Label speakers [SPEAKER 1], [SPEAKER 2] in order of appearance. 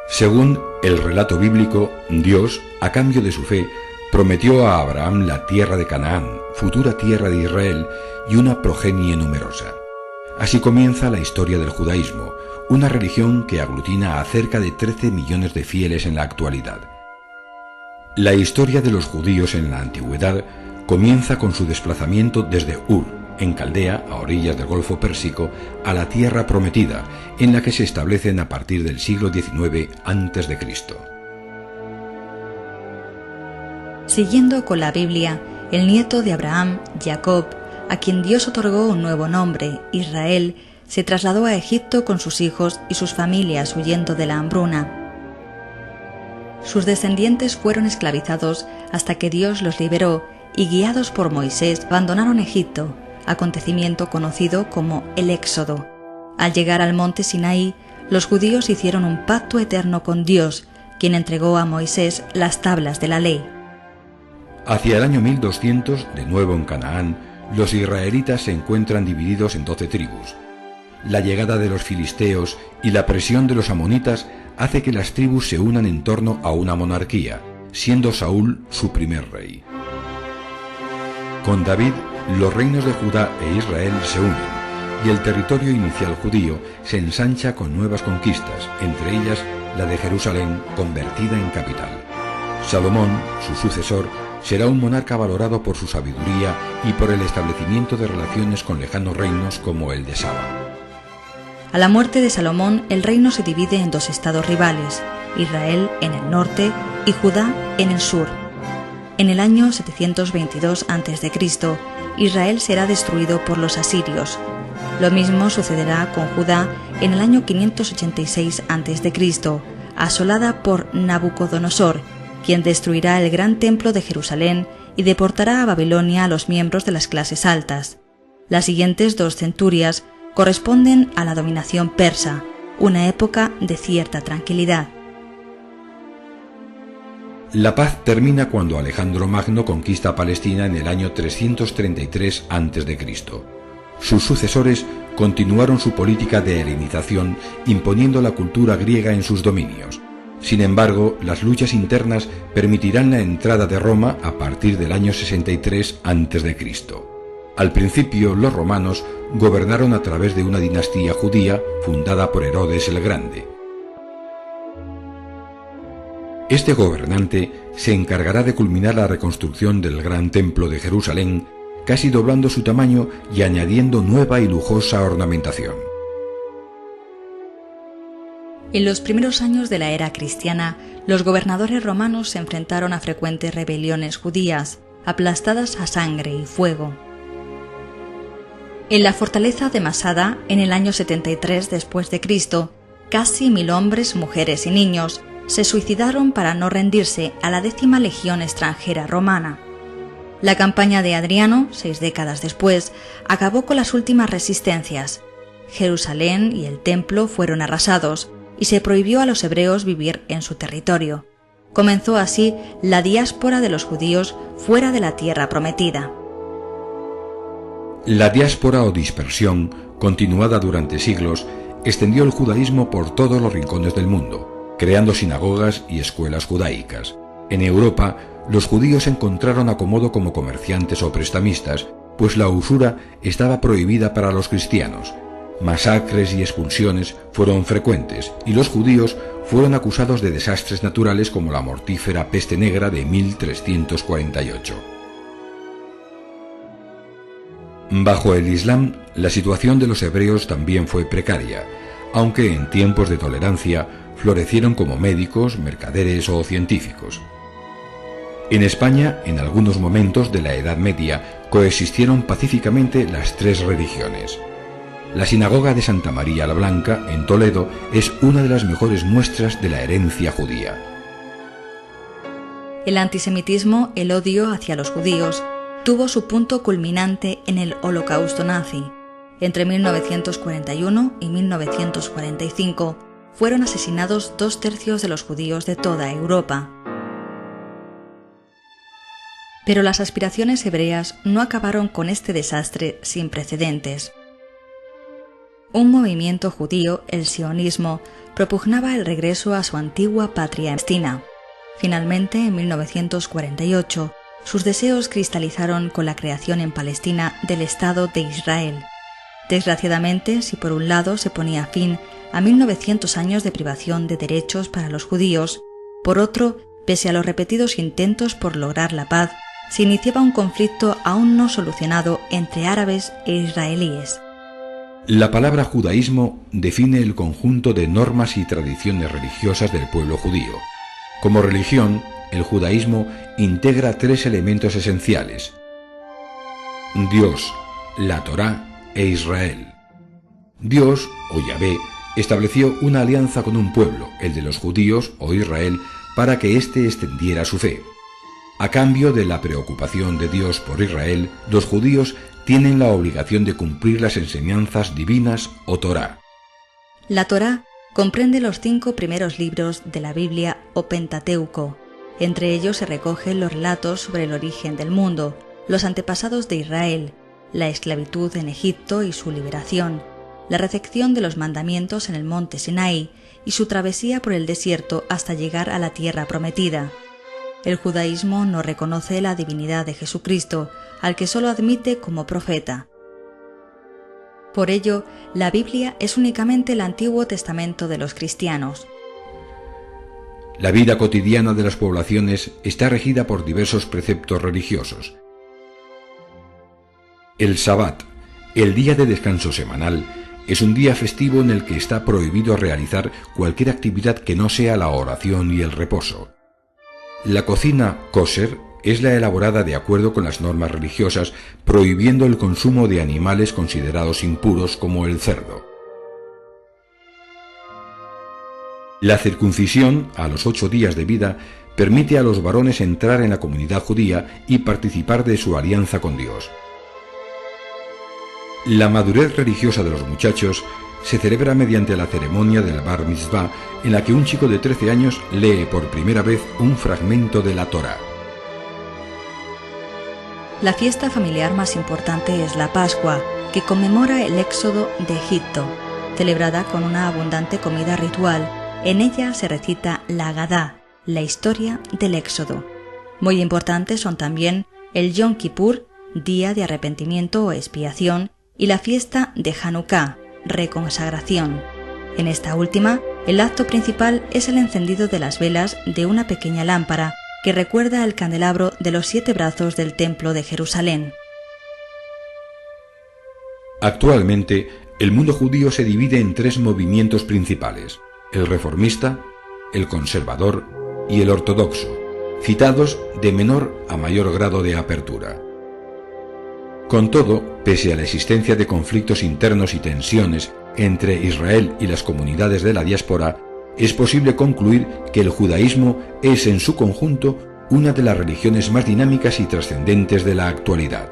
[SPEAKER 1] Según el relato bíblico, Dios, a cambio de su fe, prometió a Abraham la tierra de Canaán, futura tierra de Israel, y una progenie numerosa. Así comienza la historia del judaísmo, una religión que aglutina a cerca de 13 millones de fieles en la actualidad. La historia de los judíos en la antigüedad comienza con su desplazamiento desde Ur, en Caldea, a orillas del Golfo Pérsico, a la tierra prometida, en la que se establecen a partir del siglo XIX a.C.
[SPEAKER 2] Siguiendo con la Biblia, el nieto de Abraham, Jacob, a quien Dios otorgó un nuevo nombre, Israel, se trasladó a Egipto con sus hijos y sus familias huyendo de la hambruna. Sus descendientes fueron esclavizados hasta que Dios los liberó y, guiados por Moisés, abandonaron Egipto, acontecimiento conocido como el Éxodo. Al llegar al monte Sinaí, los judíos hicieron un pacto eterno con Dios, quien entregó a Moisés las tablas de la ley.
[SPEAKER 1] Hacia el año 1200, de nuevo en Canaán, los israelitas se encuentran divididos en 12 tribus. La llegada de los filisteos y la presión de los amonitas hace que las tribus se unan en torno a una monarquía, siendo Saúl su primer rey. Con David, los reinos de Judá e Israel se unen, y el territorio inicial judío se ensancha con nuevas conquistas, entre ellas la de Jerusalén, convertida en capital. Salomón, su sucesor, será un monarca valorado por su sabiduría y por el establecimiento de relaciones con lejanos reinos como el de Saba.
[SPEAKER 2] A la muerte de Salomón, el reino se divide en dos estados rivales, Israel en el norte y Judá en el sur. En el año 722 a.C., Israel será destruido por los asirios. Lo mismo sucederá con Judá en el año 586 a.C., asolada por Nabucodonosor, quien destruirá el gran templo de Jerusalén y deportará a Babilonia a los miembros de las clases altas. Las siguientes 2 centurias corresponden a la dominación persa, una época de cierta tranquilidad.
[SPEAKER 1] La paz termina cuando Alejandro Magno conquista Palestina en el año 333 a.C. Sus sucesores continuaron su política de helenización, imponiendo la cultura griega en sus dominios. Sin embargo, las luchas internas permitirán la entrada de Roma a partir del año 63 a.C. Al principio, los romanos gobernaron a través de una dinastía judía fundada por Herodes el Grande. Este gobernante se encargará de culminar la reconstrucción del gran templo de Jerusalén, casi doblando su tamaño y añadiendo nueva y lujosa ornamentación.
[SPEAKER 2] En los primeros años de la era cristiana, los gobernadores romanos se enfrentaron a frecuentes rebeliones judías, aplastadas a sangre y fuego. En la fortaleza de Masada, en el año 73 después de Cristo, casi 1000 hombres, mujeres y niños se suicidaron para no rendirse a la 10ª legión extranjera romana. La campaña de Adriano, 6 décadas después, acabó con las últimas resistencias. Jerusalén y el templo fueron arrasados y se prohibió a los hebreos vivir en su territorio. Comenzó así la diáspora de los judíos fuera de la tierra prometida.
[SPEAKER 1] La diáspora o dispersión, continuada durante siglos, extendió el judaísmo por todos los rincones del mundo, creando sinagogas y escuelas judaicas. En Europa, los judíos encontraron acomodo como comerciantes o prestamistas, pues la usura estaba prohibida para los cristianos. Masacres y expulsiones fueron frecuentes y los judíos fueron acusados de desastres naturales como la mortífera peste negra de 1348. Bajo el Islam, la situación de los hebreos también fue precaria, aunque en tiempos de tolerancia florecieron como médicos, mercaderes o científicos. En España, en algunos momentos de la Edad Media, coexistieron pacíficamente las 3 religiones. La sinagoga de Santa María la Blanca, en Toledo, es una de las mejores muestras de la herencia judía.
[SPEAKER 2] El antisemitismo, el odio hacia los judíos, tuvo su punto culminante en el Holocausto nazi. Entre 1941 y 1945 fueron asesinados 2/3 de los judíos de toda Europa. Pero las aspiraciones hebreas no acabaron con este desastre sin precedentes. Un movimiento judío, el sionismo, propugnaba el regreso a su antigua patria palestina. Finalmente, en 1948, sus deseos cristalizaron con la creación en Palestina del Estado de Israel. Desgraciadamente, si por un lado se ponía fin a 1900 años de privación de derechos para los judíos, por otro, pese a los repetidos intentos por lograr la paz, se iniciaba un conflicto aún no solucionado entre árabes e israelíes.
[SPEAKER 1] La palabra judaísmo define el conjunto de normas y tradiciones religiosas del pueblo judío. Como religión, el judaísmo integra tres elementos esenciales: Dios, la Torá e Israel. Dios, o Yahvé, estableció una alianza con un pueblo, el de los judíos o Israel, para que éste extendiera su fe. A cambio de la preocupación de Dios por Israel, los judíos tienen la obligación de cumplir las enseñanzas divinas o Torá.
[SPEAKER 2] La Torá comprende los 5 primeros libros de la Biblia o Pentateuco. Entre ellos se recogen los relatos sobre el origen del mundo, los antepasados de Israel, la esclavitud en Egipto y su liberación, la recepción de los mandamientos en el monte Sinaí y su travesía por el desierto hasta llegar a la tierra prometida. El judaísmo no reconoce la divinidad de Jesucristo, al que solo admite como profeta. Por ello, la Biblia es únicamente el Antiguo Testamento de los cristianos.
[SPEAKER 1] La vida cotidiana de las poblaciones está regida por diversos preceptos religiosos. El Sabbat, el día de descanso semanal, es un día festivo en el que está prohibido realizar cualquier actividad que no sea la oración y el reposo. La cocina kosher es la elaborada de acuerdo con las normas religiosas, prohibiendo el consumo de animales considerados impuros como el cerdo. La circuncisión, a los 8 días de vida, permite a los varones entrar en la comunidad judía y participar de su alianza con Dios. La madurez religiosa de los muchachos se celebra mediante la ceremonia del Bar Mitzvah, en la que un chico de 13 años lee por primera vez un fragmento de la Torá.
[SPEAKER 2] La fiesta familiar más importante es la Pascua, que conmemora el éxodo de Egipto. Celebrada con una abundante comida ritual, en ella se recita la Agadá, la historia del éxodo. Muy importantes son también el Yom Kippur, día de arrepentimiento o expiación, y la fiesta de Hanukkah, reconsagración. En esta última, el acto principal es el encendido de las velas de una pequeña lámpara que recuerda el candelabro de los 7 brazos del Templo de Jerusalén.
[SPEAKER 1] Actualmente, el mundo judío se divide en 3 movimientos principales: el reformista, el conservador y el ortodoxo, citados de menor a mayor grado de apertura. Con todo, pese a la existencia de conflictos internos y tensiones entre Israel y las comunidades de la diáspora, es posible concluir que el judaísmo es en su conjunto una de las religiones más dinámicas y trascendentes de la actualidad.